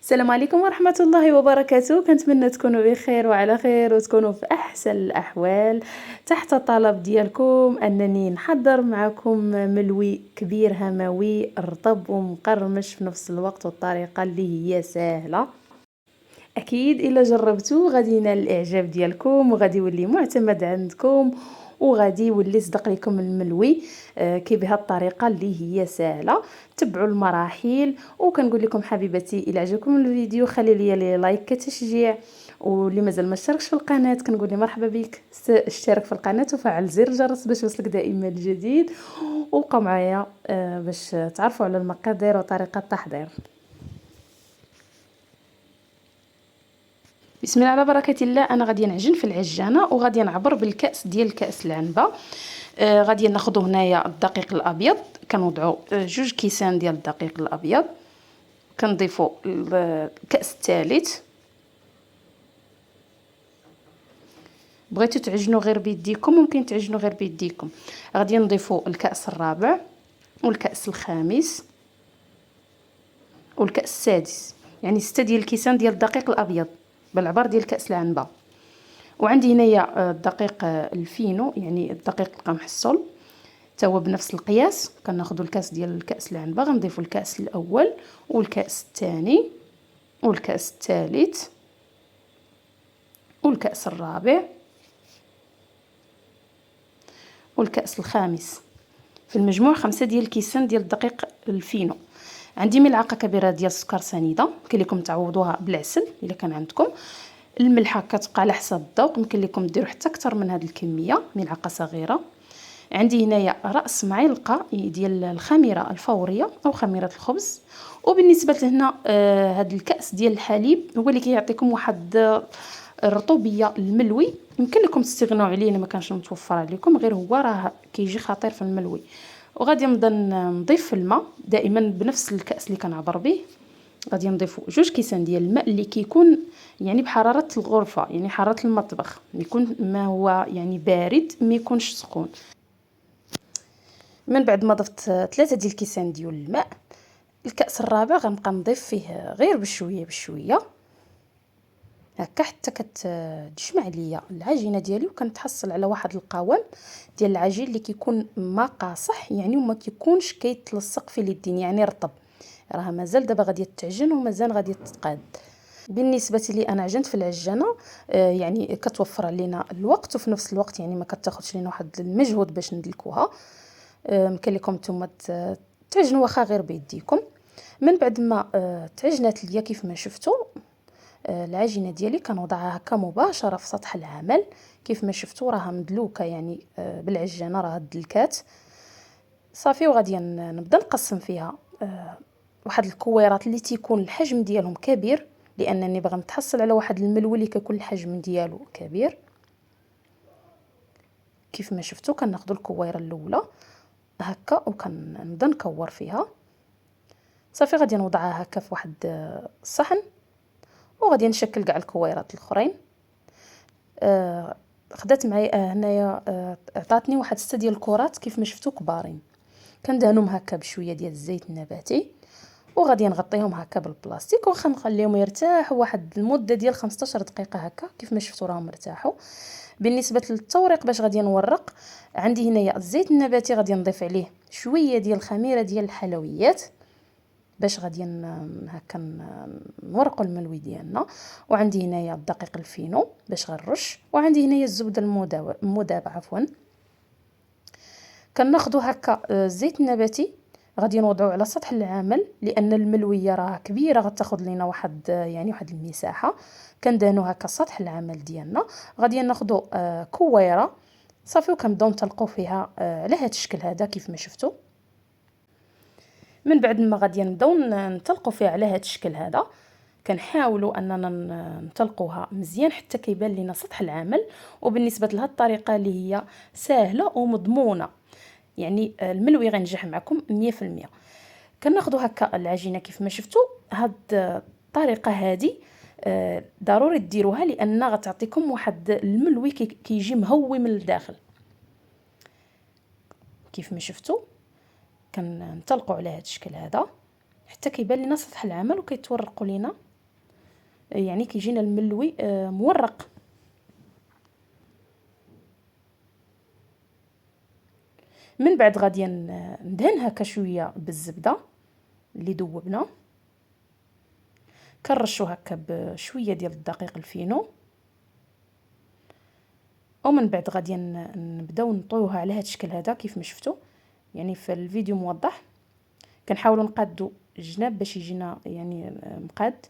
السلام عليكم ورحمة الله وبركاته. كنتمنى تكونوا بخير وعلى خير وتكونوا في أحسن الأحوال. تحت الطلب ديالكم أنني نحضر معكم ملوي كبير هموي رطب ومقرمش في نفس الوقت والطريقة اللي هي سهلة. أكيد إلا جربتو غادي ينال الإعجاب ديالكم وغادي يولي معتمد عندكم وغادي يولي صدق لكم الملوي كي بهذه الطريقه اللي هي سهله. تبعوا المراحل وكنقول لكم حبيباتي الى عجبكم الفيديو خلي لي لايك كتشجيع، واللي مازال ما اشتركش في القناه كنقول لي مرحبا بك، اشترك في القناه وفعل زر الجرس باش يوصلك دائما الجديد، وبقوا معايا باش تعرفوا على المقادير وطريقه التحضير. بسم الله على بركه الله. انا غادي نعجن في العجانه وغادي نعبر بالكاس ديال الكاس العنبه. غادي ناخذ هنايا الدقيق الابيض، كنوضعوا 2 كيسان ديال الدقيق الابيض، كنضيفوا الكاس الثالث. بغيتوا تعجنوا غير بيديكم ممكن تعجنوا غير بيديكم. غادي نضيفوا الكاس الرابع والكاس الخامس والكاس السادس، يعني 6 ديال الكيسان ديال الدقيق الابيض بالعبار ديال كاس العنبه. وعندي هنايا الدقيق الفينو، يعني الدقيق القمح الصلب، تا هو بنفس القياس. كناخذوا الكاس ديال الكاس العنبه غنضيفوا الكاس الاول والكاس الثاني والكاس الثالث والكاس الرابع والكاس الخامس. في المجموع 5 ديال الكيسان ديال الدقيق الفينو. عندي ملعقه كبيره ديال السكر سنيده، يمكن لكم تعوضوها بالعسل الا كان عندكم. الملحه كتبقى على حسب الذوق، يمكن لكم ديروا حتى اكثر من هذه الكميه، ملعقه صغيره. عندي هنايا راس معلقه ديال الخميره الفوريه او خميره الخبز. وبالنسبه لهنا هذا الكاس ديال الحليب هو اللي كيعطيكم واحد الرطوبيه الملوي، يمكن لكم تستغنوا عليه الا ما كانش متوفر عليكم، غير هو راه كيجي خطير في الملوي. وغادي نبدا نضيف الماء دائما بنفس الكاس اللي كنعبر به. غادي نضيفوا 2 كيسان ديال الماء اللي كيكون يعني بحراره الغرفه، يعني حراره المطبخ، يكون ما هو يعني بارد ما يكونش سخون. من بعد ما ضفت 3 ديال الكيسان ديال الماء، الكاس الرابع غنبقى نضيف فيه غير بشويه بشويه هكا حتى كتجمع ليا العجينه ديالي، وكنتحصل على واحد القوام ديال العجين اللي كيكون ما قاصح يعني وما كيكونش كيتلصق في اليدين، يعني رطب. راه مازال دابا غادي تعجن ومازال غادي تتقاد. بالنسبه لي انا عجنت في العجانه يعني كتوفر علينا الوقت وفي نفس الوقت يعني ما كتاخذش لينا واحد المجهود باش ندلكوها. يمكن لكم نتوما تعجنوا واخا غير بيديكم. من بعد ما تعجنات ليا كيف ما شفتوا العجينه ديالي كنوضعها هكا مباشره في سطح العمل. كيف ما شفتوا راها مدلوكه يعني بالعجانه راها دلكات صافي. وغادي نبدا نقسم فيها واحد الكويرات اللي تيكون الحجم ديالهم كبير، لانني باغا نتحصل على واحد الملوي اللي كيكون الحجم ديالو كبير. كيف ما شفتوا كناخذوا الكويره الاولى هكا وكنبدا نكور فيها صافي. غادي نوضعها هكا في واحد الصحن وغادي نشكل كاع الكويرات الاخرين. خدات معايا هنايا عطاتني واحد 6 ديال الكرات كيف ما شفتوا كبارين. كندهنهم هكا بشويه ديال الزيت النباتي وغادي نغطيهم هكا بالبلاستيك واخا نخليهم يرتاحوا واحد المده ديال 15 دقيقه هكا. كيف ما شفتوا راهم ارتاحوا. بالنسبه للتوريق باش غادي نورق، عندي هنايا الزيت النباتي غادي نضيف عليه شويه ديال الخميره ديال الحلويات باش غادي هكا نورقوا الملوي ديالنا. وعندي هنايا الدقيق الفينو باش غنرش، وعندي هنايا الزبده المذابه عفوا. كناخذوا هكا الزيت النباتي غادي نوضعوه على سطح العمل، لان الملويه راه كبيره غتاخذ لينا واحد يعني واحد المساحه. كندهنوا هكا سطح العمل ديالنا. غادي ناخذوا كويره صافي وكنبداو نطلقوا فيها على هذا الشكل هذا كيف ما شفتوا. من بعد ما غادي نبداو نطلقوا فيها على هذا الشكل هذا، كنحاولوا اننا نطلقوها مزيان حتى كيبان لنا سطح العمل. وبالنسبه لهاد الطريقه اللي هي سهله ومضمونه، يعني الملوي غينجح معكم 100%. كناخذوا هكا العجينه كيف ما شفتوا. هاد الطريقه هذه ضروري ديروها لان غتعطيكم واحد الملوي كيجي مهوي من الداخل. كيف ما شفتوا كنطلقوا على هذا الشكل هذا حتى كيبان لنا سطح العمل وكيتورقوا لنا يعني كيجينا الملوي مورق. من بعد غادي ندهن هكا شويه بالزبده اللي ذوبنا، كنرشو هكا بشويه ديال الدقيق الفينو، ومن بعد غادي نبداو نطويوها على هذا الشكل هذا كيف ما شفتوا يعني في الفيديو موضح. كنحاولوا نقادو الجناب باش يجينا يعني مقاد،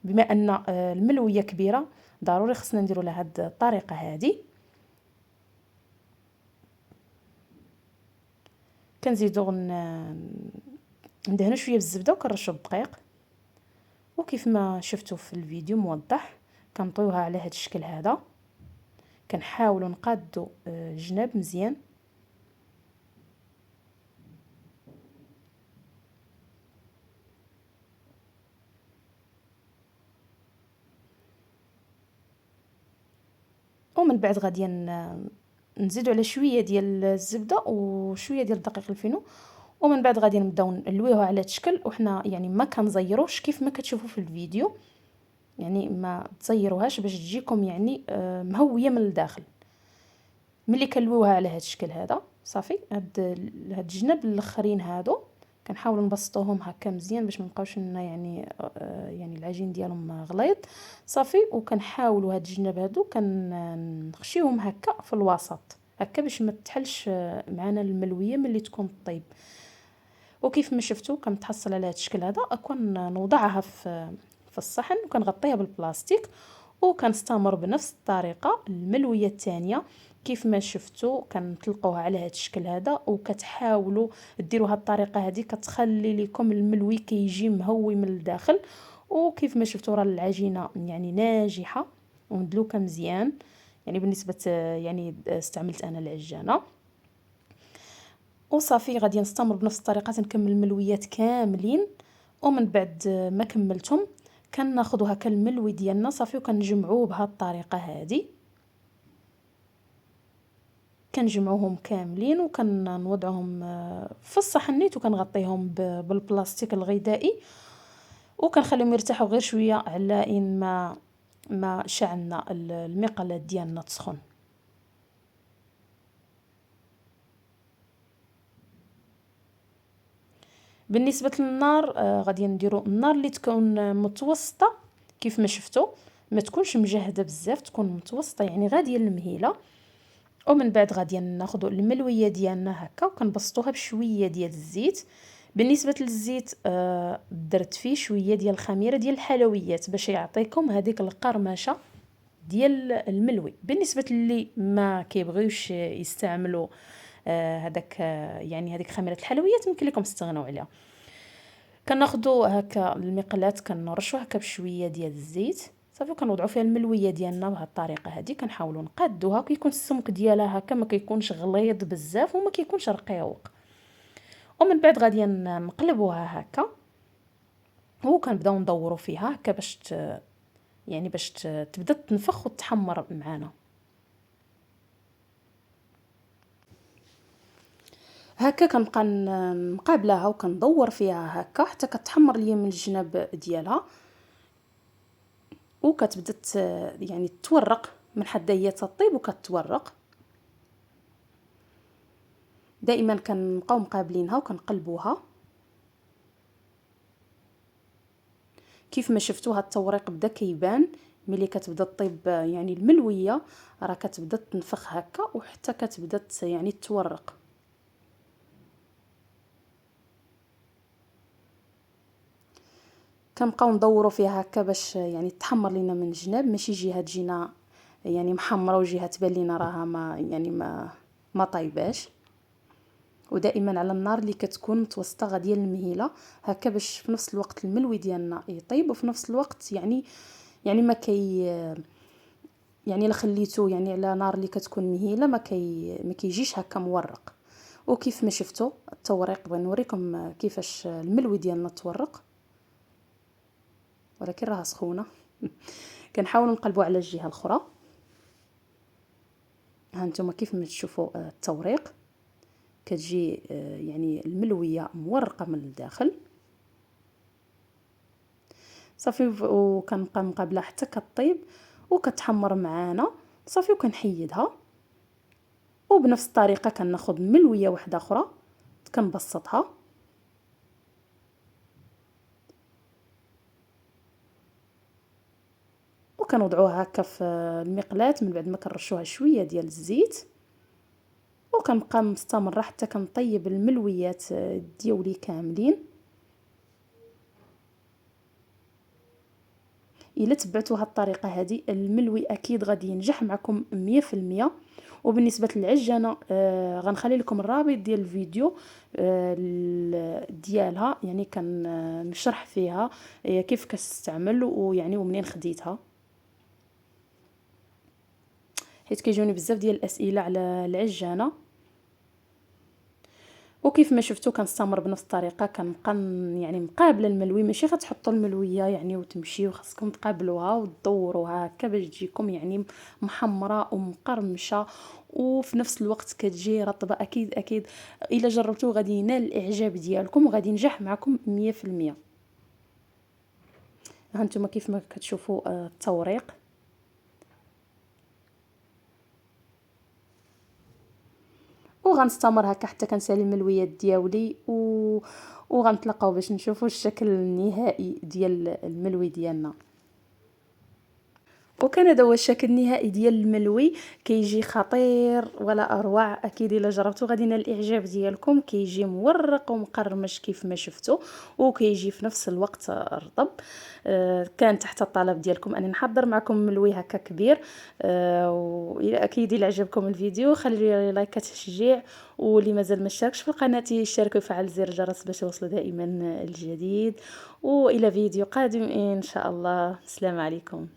بما ان الملويه كبيره ضروري خصنا نديروا لها هذه الطريقه هذه. كنزيدو ندهنوا شويه بالزبده وكنرشوا الدقيق، وكيف ما شفتوا في الفيديو موضح كنطويوها على هذا الشكل هذا. كنحاولوا نقادو الجناب مزيان. ومن بعد غادي نزيدوا على شويه ديال الزبده وشويه ديال الدقيق الفينو، ومن بعد غادي نبداو نلويوها على هذا الشكل. وحنا يعني ما كنزيروش كيف ما كتشوفوا في الفيديو، يعني ما تزيروهاش باش تجيكم يعني مهويه من الداخل. ملي كنلويوها على هذا الشكل هذا صافي، هاد الجناب الاخرين هادو كنحاولوا نبسطوهم هكا مزيان باش ما نبقاوش لنا يعني يعني العجين ديالهم غليظ صافي. وكنحاولوا هاد الجناب هادو كنخشيهم هكا في الوسط هكا باش ما تحلش معنا الملويه ملي تكون طيب. وكيف ما شفتوا كنتحصل على هذا الشكل هذا، نوضعها في الصحن وكنغطيها بالبلاستيك، وكنستمر بنفس الطريقه الملويه الثانيه. كيف ما شفتوا كنطلقوها على هذا الشكل هذا، وكتحاولوا ديروا هذه الطريقه هذه كتخلي لكم الملوي كيجي مهوي من الداخل. وكيف ما شفتوا راه العجينه يعني ناجحه ومدلوكه مزيان. يعني بالنسبه يعني استعملت انا العجانه وصافي. غادي نستمر بنفس الطريقه نكمل الملويات كاملين. ومن بعد ما كملتهم كناخذوا هكا الملوي ديالنا صافي وكنجمعوه بهذه الطريقه هذه. كنجمعوهم كاملين وكنوضعهم في الصحن نيت، وكنغطيهم بالبلاستيك الغذائي، وكنخليهم يرتاحوا غير شويه على ان ما شعلنا المقلاه ديالنا تسخن. بالنسبه للنار غادي نديروا النار اللي تكون متوسطه كيف ما شفتوا، ما تكونش مجهده بزاف، تكون متوسطه يعني غاديه المهيله. ومن بعد غادي ناخذوا الملويه ديالنا هكا وكنبسطوها بشويه ديال الزيت. بالنسبه للزيت درت فيه شويه ديال الخميره ديال الحلويات باش يعطيكم هذيك القرمشه ديال الملوي. بالنسبه اللي ما كيبغيوش يستعملوا هذاك يعني هذيك خميره الحلويات يمكن لكم تستغنوا عليها. كناخذوا هكا المقلاه كنرشوا هكا بشويه ديال الزيت صافي، كنوضعوا فيها الملويه ديالنا بهذه الطريقه هذه. كنحاولوا نقادوها كيكون السمك ديالها هكا ما كيكونش غليظ بزاف وما كيكونش رقيق. ومن بعد غادي نقلبوها هكا وكنبداو ندوروا فيها هكا باش يعني باش تبدا تنفخ وتحمر معانا. هكا كنبقى مقابلاها وكندور فيها هكا حتى كتحمر ليا من الجناب ديالها، وكتبدا يعني تورق من حدا هي تطيب وكتورق. دائما كنبقاو مقابلينها وكنقلبوها. كيف ما شفتوا هاد التوريق بدا كيبان ملي كتبدا طيب يعني الملويه راه كتبدا تنفخ هكا وحتى كتبدا يعني تورق. كنبقاو ندوروا فيها هكا باش يعني تحمر لينا من الجناب، ماشي جهه تجينا يعني محمره وجهه تبان لينا راها ما يعني ما طايباش. ودائما على النار اللي كتكون متوسطه غاديه المهيله هكا باش في نفس الوقت الملوي ديالنا يطيب، وفي نفس الوقت يعني ما يعني الا خليته يعني على نار اللي كتكون مهيله ما كيجيش هكا مورق. وكيف ما شفتوا التوريق بغيت نوريكم كيفاش الملوي ديالنا تورق، ولكن راها سخونه. كنحاولوا نقلبوا على الجهه الاخرى. ها انتم كيف ما تشوفوا التوريق كتجي يعني الملويه مورقه من الداخل. صافي. وكنبقى مقابله حتى كطيب وكتحمر معانا صافي، وكنحيدها. وبنفس الطريقه كناخذ ملويه واحده اخرى كنبسطها وكنوضعوها هكا في المقلاة من بعد ما كنرشوها شويه ديال الزيت. وكنبقى مستمره حتى كنطيب الملويات ديالي كاملين. الا تبعتوا هاد الطريقه هذه الملوي اكيد غادي ينجح معكم 100%. وبالنسبه للعجانه غنخلي لكم الرابط ديال الفيديو ديالها، يعني كنشرح فيها كيف كتستعمل ويعني ومنين خديتها، حيت كيجوني بزاف ديال الاسئله على العجانه. وكيف ما شفتوا كنستمر بنفس الطريقه، كنبقى يعني مقابله الملوي، ماشي غتحطوا الملويه يعني وتمشيو، خاصكم تقابلوها وتدوروها هكا باش تجيكم يعني محمره ومقرمشه وفي نفس الوقت كتجي رطبه. اكيد اكيد الا جربتوه غادي ينال الاعجاب ديالكم وغادي ينجح معكم 100%. ها انتم كيف ما كتشوفوا التوريق. وغنستمر هكا حتى كنسالي الملويات ديالي وغنتلاقاو باش نشوفوا الشكل النهائي ديال الملوي ديالنا. وكان هذا هو الشكل النهائي ديال الملوي، كيجي خطير ولا اروع. اكيد الا جربتو غادي ينال الاعجاب ديالكم. كيجي مورق ومقرمش كيف ما شفتوا، وكيجي في نفس الوقت رطب. كان تحت الطلب ديالكم اني نحضر معكم ملوي هكا كبير. واكيد الا عجبكم الفيديو خليوا لي لايك تشجيع، واللي مازال ما اشتركش في القناه يشترك ويفعل زر الجرس باش يوصلوا دائما الجديد. والى فيديو قادم ان شاء الله. السلام عليكم.